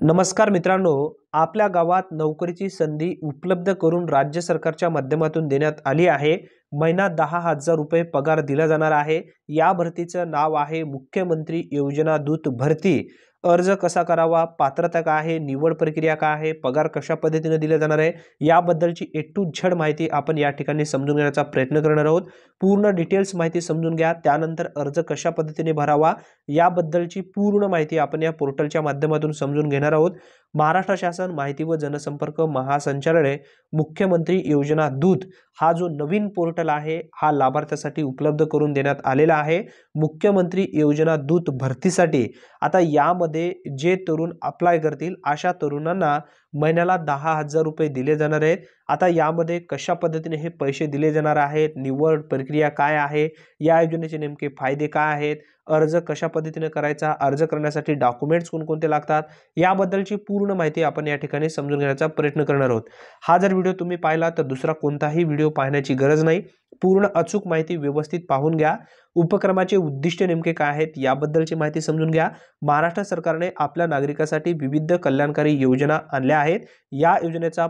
नमस्कार मित्रांनो, आपल्या गावात नोकरीची संधी उपलब्ध करून राज्य सरकारच्या माध्यमातून देण्यात आली आहे। महिना 10,000 रुपये पगार दिला जाणार आहे। या भरतीचं नाव आहे मुख्यमंत्री योजना दूत भरती। अर्ज कसा करावा, पात्रता काय आहे, निवड प्रक्रिया काय आहे, पगार कशा पद्धतीने दिला जाणार आहे, याबद्दलची ए टू झेड माहिती आपण या ठिकाणी समजून घेण्याचा प्रयत्न करणार आहोत। पूर्ण डिटेल्स माहिती समजून घ्या, त्यानंतर अर्ज कशा पद्धतीने भरावा याबद्दलची पूर्ण माहिती आपण या पोर्टलच्या माध्यमातून समजून घेणार आहोत। महाराष्ट्र शासन माहिती व जनसंपर्क महासंचालनालय मुख्यमंत्री योजना दूत हा जो नवीन पोर्टल आहे हा लाभार्थ्यांसाठी उपलब्ध करून देण्यात आलेला आहे। मुख्यमंत्री योजना दूत भरतीसाठी आता यामध्ये जे तरुण अप्लाय करतील अशा तरुणांना महिन्याला 10,000 रुपये दिले जाणार आहेत। आता यामध्ये कशा पद्धतीने हे पैसे दिले जाणार आहेत, निवड प्रक्रिया काय आहे, या योजनेचे नेमके फायदे काय आहेत, अर्ज कशा पद्धतीने करायचा, अर्ज करण्यासाठी डॉक्युमेंट्स कोणकोणते लागतात, याबद्दलची पूर्ण माहिती आपण या ठिकाणी समजून घेण्याचा प्रयत्न करणार आहोत। हा जर व्हिडिओ तुम्ही पाहिला तर दुसरा कोणताही व्हिडिओ पाहण्याची गरज नाही। पूर्ण अचूक माहिती व्यवस्थित पाहून घ्या। उपक्रमाचे उद्दिष्ट नेमके काय आहेत याबद्दलची माहिती समजून घ्या। महाराष्ट्र सरकारने आपल्या नागरिकांसाठी विविध कल्याणकारी योजना आणल्या आहेत। या योजनेचा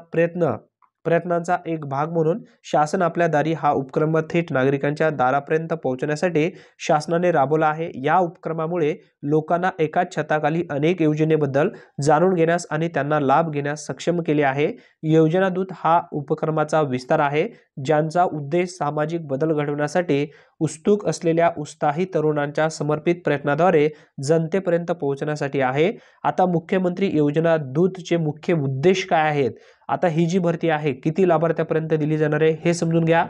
प्रयत्नांचा एक भाग म्हणून शासन आपल्या दारी हा उपक्रम थेट नागरिकांच्या दारापर्यंत पोहोचण्यासाठी शासनाने राबवला आहे। या उपक्रमामुळे लोकांना एकाच छताखाली अनेक योजनेबद्दल जाणून घेण्यास आणि त्यांना लाभ घेण्यास सक्षम केले आहे। योजना दूत हा उपक्रमाचा विस्तार आहे, ज्यांचा उद्देश सामाजिक बदल घडवण्यासाठी उत्सुक असलेल्या उत्साही तरुणांच्या समर्पित प्रयत्नाद्वारे जनतेपर्यंत पोहोचण्यासाठी आहे। आता मुख्यमंत्री योजना दूतचे मुख्य उद्देश काय आहेत, आता ही जी भरती आहे किती लाभार्थ्यांपर्यंत दिली जाणार आहे हे समजून घ्या।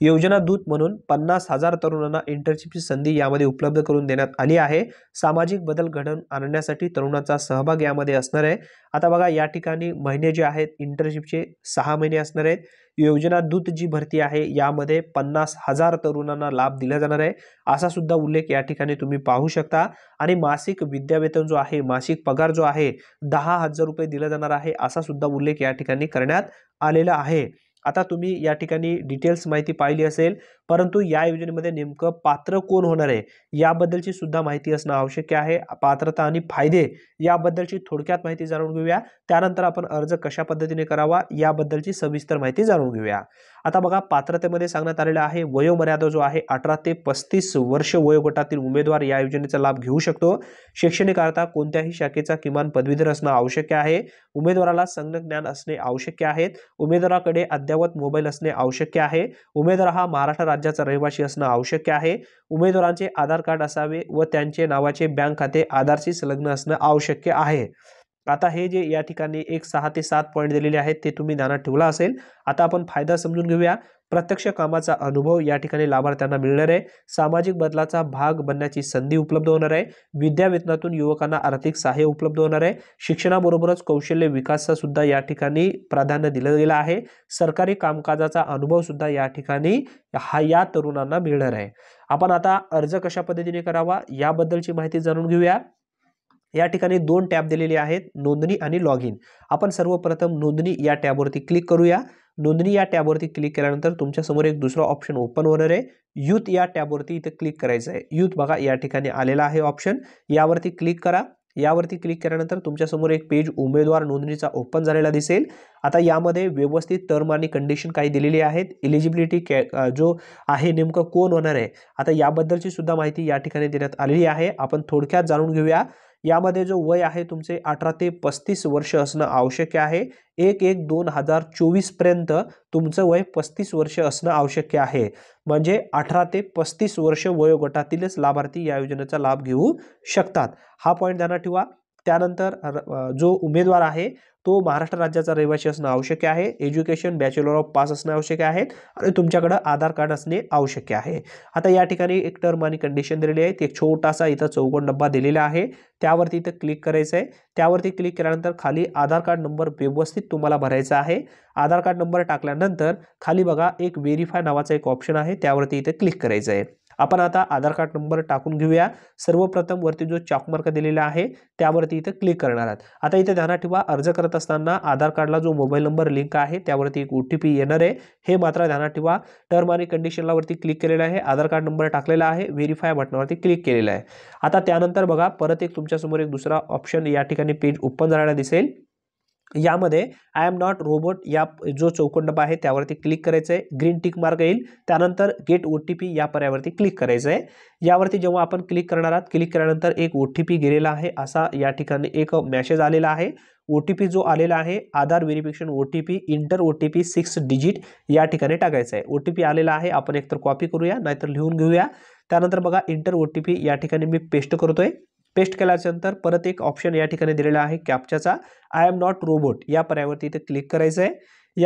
योजना दूत म्हणून 50,000 तरुणांना इंटर्नशिपची संधी यामध्ये उपलब्ध करून देण्यात आली आहे। सामाजिक बदल घडवून आणण्यासाठी तरुणांचा सहभाग यामध्ये असणार आहे। आता बघा या ठिकाणी महिने जे आहेत इंटर्नशिपचे 6 महिने असणार आहेत। योजना दूत जी भरती आहे यामध्ये 50,000 तरुणांना लाभ दिला जाणार आहे असा सुद्धा उल्लेख या ठिकाणी तुम्ही पाहू शकता। आणि मासिक विद्यावेतन जो आहे, मासिक पगार जो आहे 10,000 रुपये दिला जाणार आहे असा सुद्धा उल्लेख या ठिकाणी करण्यात आलेला आहे। आता तुम्ही या ठिकाणी डिटेल्स माहिती पाहिली असेल, परंतु या योजनेमध्ये नेमकं पात्र कोण होणार आहे याबद्दलची सुद्धा माहिती असणं आवश्यक आहे। पात्रता आणि फायदे याबद्दलची थोडक्यात माहिती जाणून घेऊया, त्यानंतर आपण अर्ज कशा पद्धतीने करावा याबद्दलची सविस्तर माहिती जाणून घेऊया। आता बघा पात्रतेमध्ये सांगण्यात आलेलं आहे वयोमर्यादा जो आहे 18 ते 35 वर्ष वयोगटातील उमेदवार या योजनेचा लाभ घेऊ शकतो। शैक्षणिक अर्हता कोणत्याही शाखेचा किमान पदवीधर असणं आवश्यक आहे। उमेदवाराला संगणक ज्ञान असणे आवश्यक आहे। उमेदवाराकडे अद्ययावत मोबाईल असणे आवश्यक आहे। उमेदवार हा महाराष्ट्र राज्याचा रहिवासी असणं आवश्यक आहे। उमेदवारांचे आधार कार्ड असावे व त्यांचे नावाचे बँक खाते आधारशी संलग्न असणं आवश्यक आहे। आता हे जे या ठिकाणी एक 6 ते 7 पॉइंट दिलेले आहेत ते तुम्ही ध्यानात ठेवला असेल। आता आपण फायदा समजून घेऊया। प्रत्यक्ष कामाचा अनुभव या ठिकाणी लाभार्थ्यांना मिळणार आहे। सामाजिक बदलाचा भाग बनण्याची संधी उपलब्ध होणार आहे। विद्यावेतनातून युवकांना आर्थिक सहाय्य उपलब्ध होणार आहे। शिक्षणाबरोबरच कौशल्य विकासाचा सुद्धा या ठिकाणी प्राधान्य दिलं गेलं आहे। सरकारी कामकाजाचा अनुभव सुद्धा या ठिकाणी या तरुणांना मिळणार आहे। आपण आता अर्ज कशा पद्धतीने करावा याबद्दलची माहिती जाणून घेऊया। या ठिकाणी 2 टॅब दिलेले आहेत, नोंदणी आणि लॉग इन। आपण सर्वप्रथम नोंदणी या टॅबवरती क्लिक करूया। नोंदणी या टॅबवरती क्लिक केल्यानंतर तुमच्या समोर एक दुसरा ऑप्शन ओपन होणार आहे। यूथ या टॅबवरती इथे क्लिक करायचं आहे। यूथ बघा या ठिकाणी आलेला आहे ऑप्शन, यावरती क्लिक करा। यावरती क्लिक केल्यानंतर तुमच्या समोर एक पेज उमेदवार नोंदणीचा ओपन झालेला दिसेल। आता यामध्ये व्यवस्थित टर्म आणि कंडिशन काही दिलेली आहेत। एलिजिबिलिटी जो आहे नेमकं कोण होणार आहे आता याबद्दलची सुद्धा माहिती या ठिकाणी देण्यात आलेली आहे। आपण थोडक्यात जाणून घेऊया। यामध्ये जो वय आहे तुमचे 18 ते 35 वर्ष असणं आवश्यक आहे। 1/1/2024 पर्यंत तुमचं वय 35 वर्ष असणं आवश्यक आहे। म्हणजे 18 ते 35 वर्ष वयोगटातीलच लाभार्थी या योजनेचा लाभ घेऊ शकतात, हा पॉइंट ध्यानात ठेवा। त्यानंतर जो उमेदवार आहे तो महाराष्ट्र राज्याचा रहिवासी असणं आवश्यक आहे। एज्युकेशन बॅचलर ऑफ पास असणं आवश्यक आहे आणि तुमच्याकडे आधार कार्ड असणे आवश्यक आहे। आता या ठिकाणी एक टर्म आणि कंडिशन दिलेली आहे। एक छोटासा इथं चौकोन डब्बा दिलेला आहे, त्यावरती इथं क्लिक करायचं आहे। त्यावरती क्लिक केल्यानंतर खाली आधार कार्ड नंबर व्यवस्थित तुम्हाला भरायचा आहे। आधार कार्ड नंबर टाकल्यानंतर खाली बघा एक व्हेरीफाय नावाचा एक ऑप्शन आहे, त्यावरती इथे क्लिक करायचं आहे। आपण आता आधार कार्ड नंबर टाकून घेऊया। सर्वप्रथम वरती जो चॉक मार्क दिलेला आहे त्यावरती इथे क्लिक करणार आहात। आता इथे ध्यानात ठेवा, अर्ज करत असताना आधार कार्डला जो मोबाईल नंबर लिंक आहे त्यावरती एक OTP येणार आहे, हे मात्र ध्यानात ठेवा। टर्म आणि कंडिशनला वरती क्लिक केलेलं आहे, आधार कार्ड नंबर टाकलेला आहे, व्हेरीफाय बटनावरती क्लिक केलेलं आहे। आता त्यानंतर बघा परत एक तुमच्या समोर एक दुसरा ऑप्शन या ठिकाणी पेज ओपन झालेला दिसेल। यामध्ये आय एम नॉट रोबोट या जो चौकोन डबा आहे त्यावरती क्लिक करायचं आहे, ग्रीन टिक मार्क येईल, त्यानंतर गेट OTP या पर्यायावरती क्लिक करायचं आहे। यावरती जेव्हा आपण क्लिक करणार आहात, क्लिक केल्यानंतर एक OTP गेलेला आहे असा या ठिकाणी एक मेसेज आलेला आहे। OTP जो आलेला आहे Aadhaar verification OTP enter OTP 6 digit या ठिकाणी टाकायचा आहे। OTP आलेला आहे, आपण एकतर कॉपी करूया नाहीतर लिहून घेऊया। त्यानंतर बघा इंटर OTP या ठिकाणी मी पेस्ट करतोय। पेस्ट केल्यानंतर परत एक ऑप्शन या ठिकाणी दिलेला आहे कॅप्चाचा, आय एम नॉट रोबोट या पर्यायावरती इथे क्लिक करायचं आहे।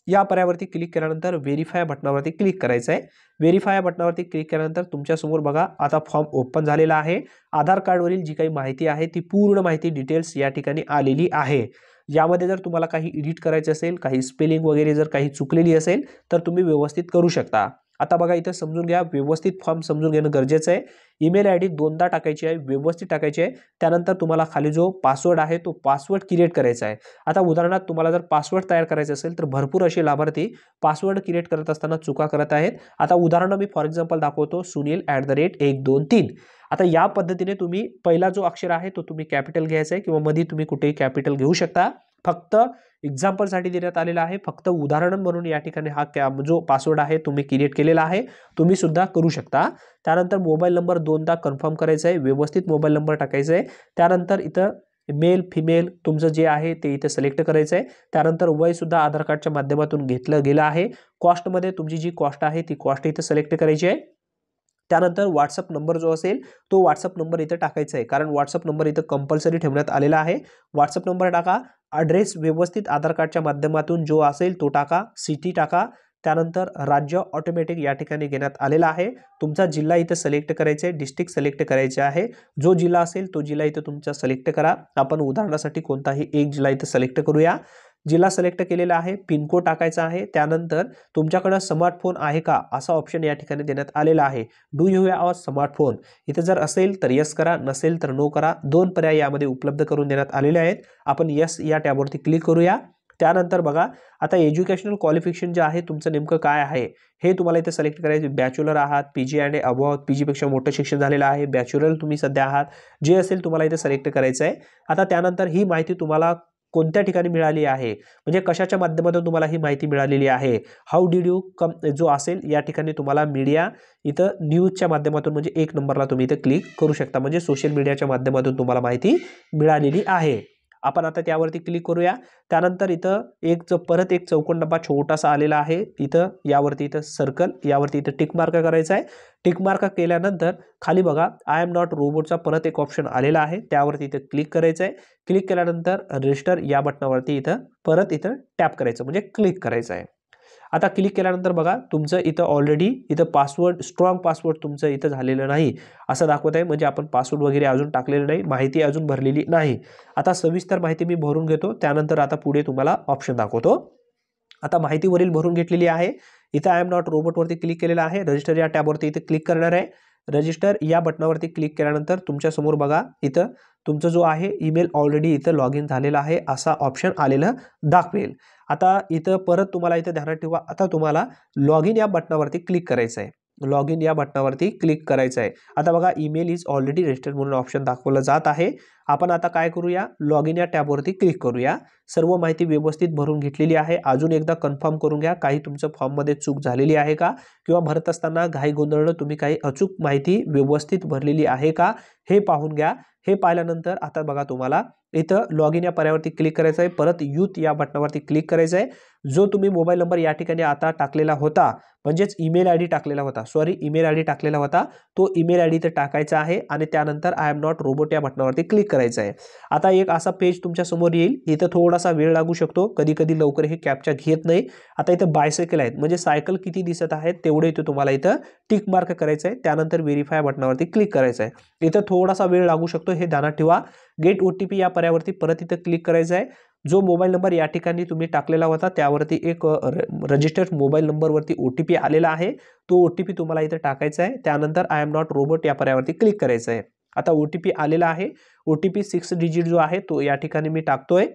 या पर्यायावरती क्लिक केल्यानंतर व्हेरीफाय बटनावरती क्लिक करायचं आहे। व्हेरीफाय बटनावरती क्लिक केल्यानंतर तुमच्या समोर बघा आता फॉर्म ओपन झालेला आहे। आधार कार्डवरील जी काही माहिती आहे ती पूर्ण माहिती डिटेल्स या ठिकाणी आलेली आहे। यामध्ये जर तुम्हाला काही एडिट करायचं असेल, काही स्पेलिंग वगैरे जर काही चुकलेली असेल तर तुम्ही व्यवस्थित करू शकता। आता बघा इथे समजून घ्या, व्यवस्थित फॉर्म समजून घेणं गरजेचं आहे। ईमेल ID दोनदा टाकायची आहे, व्यवस्थित टाकायची आहे। त्यानंतर तुम्हाला खाली जो पासवर्ड आहे तो पासवर्ड क्रिएट करायचा आहे। आता उदाहरणार्थ तुम्हाला जर पासवर्ड तयार करायचा असेल तर भरपूर असे लाभार्थी पासवर्ड क्रिएट करत असताना चुका करत आहेत। आता उदाहरण मी फॉर एक्झाम्पल दाखवतो, sunil@123। आता या पद्धतीने तुम्ही पहिला जो अक्षर आहे तो तुम्ही कॅपिटल घ्यायचा आहे किंवा मध्ये तुम्ही कुठेही कॅपिटल घेऊ शकता। फक्त एक्झाम्पल साठी देण्यात आलेला आहे, फक्त उदाहरण म्हणून या ठिकाणी हा जो पासवर्ड आहे तुम्ही क्रिएट केलेला आहे, तुम्ही सुद्धा करू शकता। त्यानंतर मोबाईल नंबर दोनदा कन्फर्म करायचा आहे, व्यवस्थित मोबाईल नंबर टाकायचा आहे। त्यानंतर इथं मेल फिमेल तुमचं जे आहे ते इथे सिलेक्ट करायचं आहे। त्यानंतर वय सुद्धा आधार कार्डच्या माध्यमातून घेतलं गेलं आहे। कॉस्टमध्ये तुमची जी कॉस्ट आहे ती कॉस्ट इथे सिलेक्ट करायची आहे। त्यानंतर व्हॉट्सअप नंबर जो असेल तो व्हॉट्सअप नंबर इथे टाकायचा आहे, कारण व्हॉट्सअप नंबर इथे कंपल्सरी ठेवण्यात आलेला आहे। व्हॉट्सअप नंबर टाका, ॲड्रेस व्यवस्थित आधार कार्डच्या माध्यमातून जो असेल तो टाका, सिटी टाका। त्यानंतर राज्य ऑटोमॅटिक या ठिकाणी घेण्यात आलेला आहे। तुमचा जिल्हा इथे सिलेक्ट करायचा आहे, डिस्ट्रिक्ट सिलेक्ट करायचे आहे। जो जिल्हा असेल तो जिल्हा इथे तुमचा सिलेक्ट करा। आपण उदाहरणासाठी कोणताही एक जिल्हा इथे सिलेक्ट करूया। जिल्हा सिलेक्ट केलेला आहे, पिनकोड टाकायचा आहे। त्यानंतर तुमच्याकडे स्मार्टफोन आहे का असा ऑप्शन या ठिकाणी देण्यात आलेला आहे, do you have a smartphone. इथे जर असेल तर यस करा, नसेल तर नो करा। दोन पर्याय यामध्ये उपलब्ध करून देण्यात आलेले आहेत। आपण यस या टॅबवरती क्लिक करूया। त्यानंतर बघा आता एज्युकेशनल क्वालिफिकेशन जे आहे तुमचं नेमकं काय आहे हे तुम्हाला इथे सिलेक्ट करायचं। बॅचलर आहात, PG आणि अबव्ह, PG पेक्षा मोठं शिक्षण झालेलं आहे, बॅचलर तुम्ही सध्या आहात, जे असेल तुम्हाला इथे सिलेक्ट करायचं आहे। आता त्यानंतर ही माहिती तुम्हाला कोणत्या ठिकाणी मिळाली आहे, म्हणजे कशाच्या माध्यमातून तुम्हाला ही माहिती मिळालेली आहे, हाऊ डिड यू कम जो असेल या ठिकाणी तुम्हाला मीडिया इथं न्यूजच्या माध्यमातून म्हणजे 1 नंबरला तुम्ही इथे क्लिक करू शकता, म्हणजे सोशल मीडियाच्या माध्यमातून तुम्हाला माहिती मिळालेली आहे। आपण आता त्यावरती क्लिक करूया। त्यानंतर इथं परत एक चौकोन डब्बा छोटासा आलेला आहे, इथं यावरती इथं सर्कल यावरती इथं टिक मार्क करायचा आहे। टिक मार्क केल्यानंतर खाली बघा आय एम नॉट रोबोटचा परत एक ऑप्शन आलेला आहे, त्यावरती इथं क्लिक करायचं आहे। क्लिक केल्यानंतर रजिस्टर या बटनावरती इथं परत इथं टॅप करायचं म्हणजे क्लिक करायचं आहे। आता क्लिक केल्यानंतर बघा तुमचं इथं ऑलरेडी इथं पासवर्ड स्ट्रॉंग पासवर्ड तुमचं इथं झालेलं नाही असं दाखवत आहे, म्हणजे आपण पासवर्ड वगैरे अजून टाकलेलं नाही, माहिती अजून भरलेली नाही। आता सविस्तर माहिती मी भरून घेतो, त्यानंतर आता पुढे तुम्हाला ऑप्शन दाखवतो। आता माहिती वरील भरून घेतलेली आहे। इथं आय एम नॉट रोबोटवरती क्लिक केलेलं आहे, रजिस्टर या टॅबवरती इथे क्लिक करणार आहे। रजिस्टर या बटनावरती क्लिक केल्यानंतर तुमच्या समोर बघा इथं तुमचा जो आहे ईमेल ऑलरेडी इथं लॉग इन झालेला आहे असा ऑप्शन आलेलं दाखवेल। आता इथं परत तुम्हाला इथं ध्यानात ठेवा, आता तुम्हाला लॉग इन या बटनावरती क्लिक करायचं आहे, लॉग इन या बटनावरती क्लिक करायचं आहे। आता बघा ईमेल इज ऑलरेडी रजिस्टर्ड म्हणून ऑप्शन दाखवलं जात आहे। आपण आता काय करूया, लॉग इन या टॅबवरती क्लिक करूया। सर्व माहिती व्यवस्थित भरून घेतलेली आहे, अजून एकदा कन्फर्म करून घ्या काही तुमचं फॉर्ममध्ये चूक झालेली आहे का, किंवा भरत असताना घाई गोंधळलं तुम्ही काही अचूक माहिती व्यवस्थित भरलेली आहे का हे पाहून घ्या। हे पाहिल्यानंतर आता बघा तुम्हाला इथं लॉग इन या पर्यायावरती क्लिक करायचं आहे, परत यूथ या बटनावरती क्लिक करायचं आहे। जो तुम्ही मोबाईल नंबर या ठिकाणी आता टाकलेला होता, म्हणजेच ईमेल ID टाकलेला होता, ईमेल ID टाकलेला होता, तो ईमेल ID इथे टाकायचा आहे आणि त्यानंतर आय एम नॉट रोबोट या बटनावरती क्लिक करायचं आहे। आता एक असा पेज तुमच्या समोर येईल, इथं थोडासा वेळ लागू शकतो, कधी कधी लवकर हे कॅप्चा घेत नाही। आता इथं बायसायकल आहेत, म्हणजे सायकल किती दिसत आहेत तेवढे इथे तुम्हाला इथं टिक मार्क करायचं आहे, त्यानंतर व्हेरीफाय बटनावरती क्लिक करायचं आहे। इथं थोडासा वेळ लागू शकतो, हे ध्यानात ठेवा। गेट OTP या पर्यायावरती परत इथं क्लिक करायचं आहे। जो मोबाईल नंबर या ठिकाणी तुम्ही टाकलेला होता त्यावरती एक रजिस्टर्ड मोबाईल नंबरवरती OTP आलेला आहे. तो OTP तुम्हाला इथे टाकायचा आहे. त्यानंतर आय एम नॉट रोबोट या पर्यायावरती क्लिक करायचं आहे. आता OTP आलेला आहे. OTP 6 डिजिट जो आहे तो या ठिकाणी मी टाकतोय.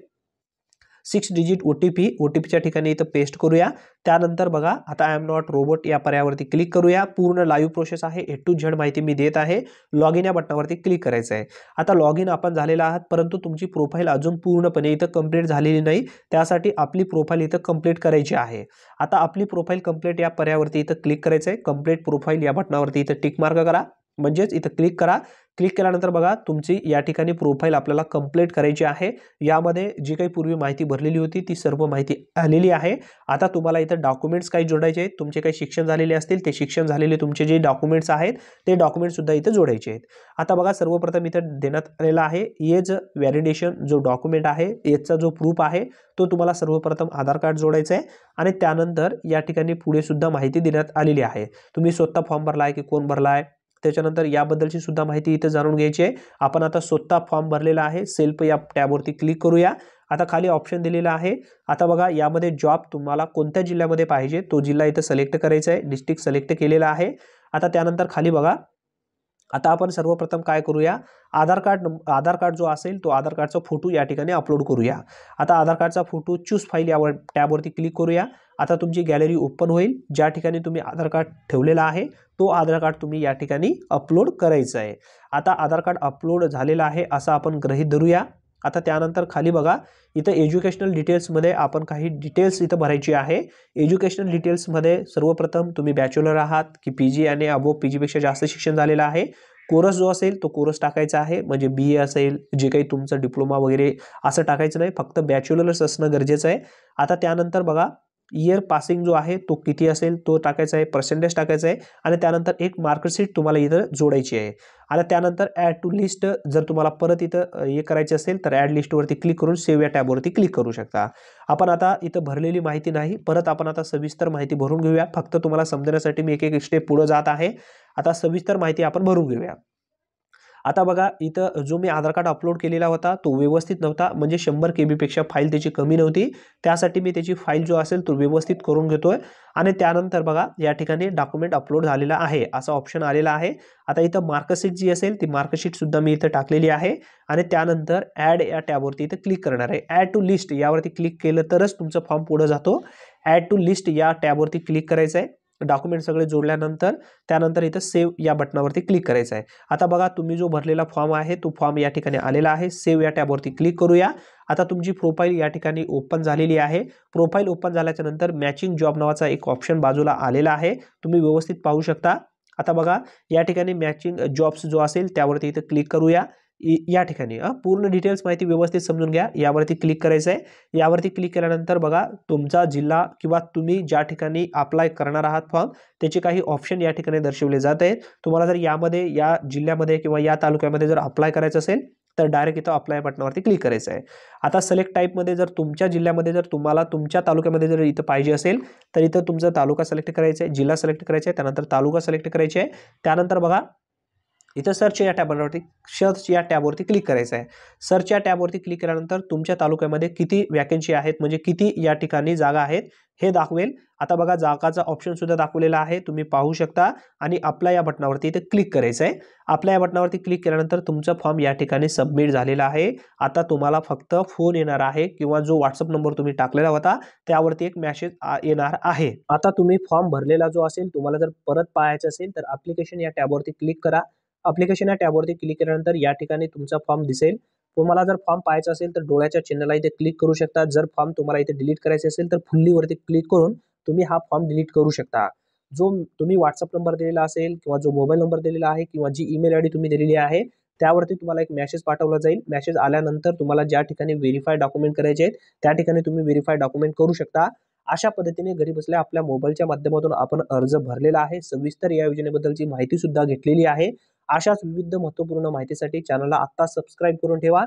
6 डिजिट OTPच्या ठिकाणी इथं पेस्ट करूया. त्यानंतर बघा आता आय एम नॉट रोबोट या पर्यायावरती क्लिक करूया. पूर्ण लाईव्ह प्रोसेस आहे, A to Z माहिती मी देत आहे. लॉग इन या बटनावरती क्लिक करायचं आहे. आता लॉग इन आपण झालेला आहात, परंतु तुमची प्रोफाईल अजून पूर्णपणे इथं कंप्लीट झालेली नाही. त्यासाठी आपली प्रोफाईल इथं कंप्लीट करायची आहे. आता आपली प्रोफाईल कंप्लीट या पर्यायावरती इथं क्लिक करायचं आहे. कंप्लीट प्रोफाईल या बटनावरती इथं टिक मार्क करा, म्हणजेच इथं क्लिक करा. क्लिक केल्यानंतर बघा तुमची या ठिकाणी प्रोफाईल आपल्याला कंप्लीट करायची आहे. यामध्ये जी काही पूर्वी माहिती भरलेली होती ती सर्व माहिती आलेली आहे. आता तुम्हाला इथं डॉक्युमेंट्स काही जोडायचे आहेत. तुमचे काही शिक्षण झालेले असतील ते शिक्षण झालेले तुमचे जे डॉक्युमेंट्स आहेत ते डॉक्युमेंट्स सुद्धा इथं जोडायचे आहेत. आता बघा सर्वप्रथम इथं देण्यात आलेला आहे एज व्हॅलिडेशन जो डॉक्युमेंट आहे, एजचा जो प्रूफ आहे तो तुम्हाला सर्वप्रथम आधार कार्ड जोडायचा आहे. आणि त्यानंतर या ठिकाणी पुढे सुद्धा माहिती देण्यात आलेली आहे. तुम्ही स्वतः फॉर्म भरलाय की कोण भरलाय, त्याच्यानंतर याबद्दलची सुद्धा माहिती इथे जाणून घ्यायची आहे. आपण आता स्वतः फॉर्म भरलेला आहे. सेल्फ या टॅबवरती क्लिक करूया. आता खाली ऑप्शन दिलेला आहे. आता बघा यामध्ये जॉब तुम्हाला कोणत्या जिल्ह्यामध्ये पाहिजे तो जिल्हा इथं सिलेक्ट करायचा आहे. डिस्ट्रिक्ट सिलेक्ट केलेला आहे. आता त्यानंतर खाली बघा आता आपण सर्वप्रथम काय करूया, आधार कार्ड जो असेल तो आधार कार्डचा फोटो या ठिकाणी अपलोड करूया. आता आधार कार्डचा फोटो चूज फाईल या टॅबवरती क्लिक करूया. आता तुमची गॅलरी ओपन होईल. ज्या ठिकाणी तुम्ही आधार कार्ड ठेवलेला आहे तो आधार कार्ड तुम्ही या ठिकाणी अपलोड करायचं आहे. आता आधार कार्ड अपलोड झालेला आहे असं आपण गृहीत धरूया. आता त्यानंतर खाली बघा इथं एज्युकेशनल डिटेल्समध्ये आपण काही डिटेल्स इथं भरायची आहे. एज्युकेशनल डिटेल्समध्ये सर्वप्रथम तुम्ही बॅचलर आहात की PG आणि अबोव PGपेक्षा जास्त शिक्षण झालेलं आहे. कोर्स जो असेल तो कोर्स टाकायचा आहे, म्हणजे BA असेल, जे काही तुमचं डिप्लोमा वगैरे असं टाकायचं नाही, फक्त बॅचलर्स असणं गरजेचं आहे. आता त्यानंतर बघा इयर पासिंग जो आहे तो किती असेल तो टाकायचा आहे, पर्सेंटेज टाकायचा आहे. आणि त्यानंतर एक मार्कशीट तुम्हाला इथं जोडायची आहे. आणि त्यानंतर ॲड टू लिस्ट जर तुम्हाला परत इथं हे करायचे असेल तर ॲड लिस्टवरती क्लिक करून सेव्ह या टॅबवरती क्लिक करू शकता. आपण आता इथं भरलेली माहिती नाही, परत आपण आता सविस्तर माहिती भरून घेऊया. फक्त तुम्हाला समजण्यासाठी मी एक एक स्टेप पुढे जात आहे. आता सविस्तर माहिती आपण भरून घेऊया. आता बघा इथं जो मी आधार कार्ड अपलोड केलेला होता तो व्यवस्थित नव्हता, म्हणजे 100 KB पेक्षा फाईल त्याची कमी नव्हती. त्यासाठी मी त्याची फाईल जो असेल तो व्यवस्थित करून घेतोय. आणि त्यानंतर बघा या ठिकाणी डॉक्युमेंट अपलोड झालेला आहे असा ऑप्शन आलेला आहे. आता इथं मार्कशीट जी असेल ती मार्कशीट सुद्धा मी इथं टाकलेली आहे. आणि त्यानंतर ॲड या टॅबवरती इथं क्लिक करणार आहे. ॲड टू लिस्ट यावरती क्लिक केलं तरच तुमचा फॉर्म पुढे जातो. ॲड टू लिस्ट या टॅबवरती क्लिक करायचं आहे. डॉक्युमेंट सगळे जोडल्यानंतर त्यानंतर इथं सेव्ह या बटनावरती क्लिक करायचं आहे. आता बघा तुम्ही जो भरलेला फॉर्म आहे तो फॉर्म या ठिकाणी आलेला आहे. सेव्ह या टॅबवरती क्लिक करूया. आता तुमची प्रोफाईल या ठिकाणी ओपन झालेली आहे. प्रोफाईल ओपन झाल्याच्या नंतर मॅचिंग जॉब नावाचा एक ऑप्शन बाजूला आलेला आहे, तुम्ही व्यवस्थित पाहू शकता. आता बघा या ठिकाणी मॅचिंग जॉब्स जो असेल त्यावरती इथं क्लिक करूया. या ठिकाणी पूर्ण डिटेल्स माहिती व्यवस्थित समजून घ्या. यावरती क्लिक करायचं आहे. यावरती क्लिक केल्यानंतर बघा तुमचा जिल्हा किंवा तुम्ही ज्या ठिकाणी अप्लाय करणार आहात फॉर्म त्याचे काही ऑप्शन या ठिकाणी दर्शवले जात आहेत. तुम्हाला जर यामध्ये या जिल्ह्यामध्ये किंवा या तालुक्यामध्ये जर अप्लाय करायचं असेल तर डायरेक्ट इथं अप्लाय बटनावरती क्लिक करायचं आहे. आता सिलेक्ट टाईपमध्ये जर तुमच्या जिल्ह्यामध्ये जर तुम्हाला तुमच्या तालुक्यामध्ये जर इथं पाहिजे असेल तर इथं तुमचा तालुका सिलेक्ट करायचा आहे, जिल्हा सिलेक्ट करायचा आहे, त्यानंतर तालुका सिलेक्ट करायचे आहे. त्यानंतर बघा इथं सर्च या टॅबवरती क्लिक करायचं आहे. सर्च या टॅबवरती क्लिक केल्यानंतर तुमच्या तालुक्यामध्ये किती वॅकन्सी आहेत, म्हणजे किती या ठिकाणी जागा आहेत हे दाखवेल. आता बघा जागाचा ऑप्शन सुद्धा दाखवलेला आहे, तुम्ही पाहू शकता. आणि अप्लाय या बटनावरती इथे क्लिक करायचं आहे. अप्लाय या बटनावरती क्लिक केल्यानंतर तुमचा फॉर्म या ठिकाणी सबमिट झालेला आहे. आता तुम्हाला फक्त फोन येणार आहे किंवा जो व्हॉट्सअप नंबर तुम्ही टाकलेला होता त्यावरती एक मेसेज येणार आहे. आता तुम्ही फॉर्म भरलेला जो असेल तुम्हाला जर परत पाहायचं असेल तर ॲप्लिकेशन या टॅबवरती क्लिक करा. ॲप्लिकेशन या टॅबवरती क्लिक केल्यानंतर या ठिकाणी तुमचा फॉर्म दिसेल. तुम्हाला जर फॉर्म पाहायचा असेल तर डोळ्याच्या चिन्हाला इथे क्लिक करू शकता. जर फॉर्म तुम्हाला इथे डिलीट करायचे असेल तर फुल्ली वरती क्लिक करून तुम्ही हा फॉर्म डिलीट करू शकता. जो तुम्ही व्हॉट्सअप नंबर दिलेला असेल किंवा जो मोबाईल नंबर दिलेला आहे किंवा जी ईमेल आयडी तुम्ही दिलेली आहे त्यावरती तुम्हाला एक मेसेज पाठवला जाईल. मेसेज आल्यानंतर तुम्हाला ज्या ठिकाणी व्हेरीफाय डॉक्युमेंट करायचे आहेत त्या ठिकाणी तुम्ही व्हेरीफाय डॉक्युमेंट करू शकता. अशा पद्धतीने घरी बसल्या आपल्या मोबाईलच्या माध्यमातून आपण अर्ज भरलेला आहे. सविस्तर या योजनेबद्दलची माहिती सुद्धा घेतलेली आहे. अशाच विविध महत्त्वपूर्ण माहितीसाठी चॅनलला आत्ता सबस्क्राईब करून ठेवा.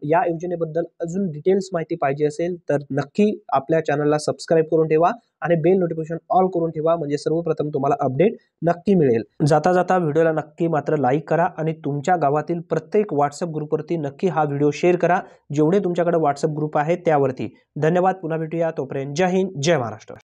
या योजनेबद्दल अजून डिटेल्स माहिती पाहिजे असेल तर नक्की आपल्या चॅनलला सबस्क्राईब करून ठेवा आणि बेल नोटिफिकेशन ऑल करून ठेवा, म्हणजे सर्वप्रथम तुम्हाला अपडेट नक्की मिळेल. जाता जाता व्हिडिओला नक्की मात्र लाईक करा आणि तुमच्या गावातील प्रत्येक व्हॉट्सअप ग्रुपवरती नक्की हा व्हिडिओ शेअर करा, जेवढे तुमच्याकडे व्हॉट्सअप ग्रुप आहे त्यावरती. धन्यवाद. पुन्हा भेटूया. तोपर्यंत जय हिंद, जय महाराष्ट्र.